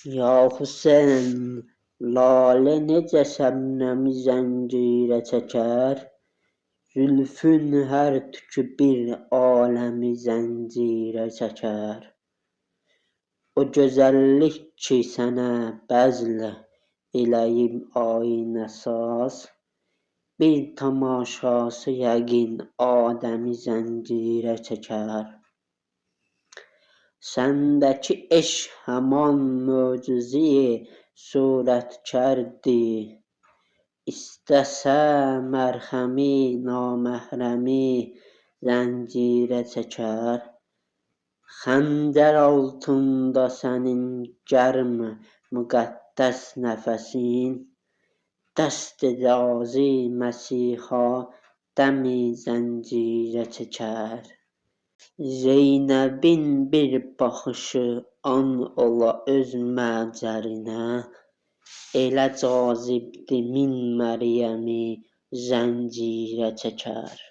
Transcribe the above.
Ya Hüseyin, lale necə şəbnəmi zəncirə çəkər, zülfün hər tükü bir aləmi zəncirə çəkər. O gözəllik ki sənə bəzl eləyib ayinə saz, bir tamaşası yəqin Adəmi zəncirə çəkər. Səndəki eşq həman möcüzə-i surətkərdir, istəsə mərhəmi naməhrəmi zəncirə çəkər. Xəncər altında sənin gərm müqəddəs nəfəsin, dəst qazi Məsiha dəmi zəncirə çəkər. Zeynəbin bir baxışı an ola öz məcərinə, elə cazibdir min Məryəmi zəncirə çəkər.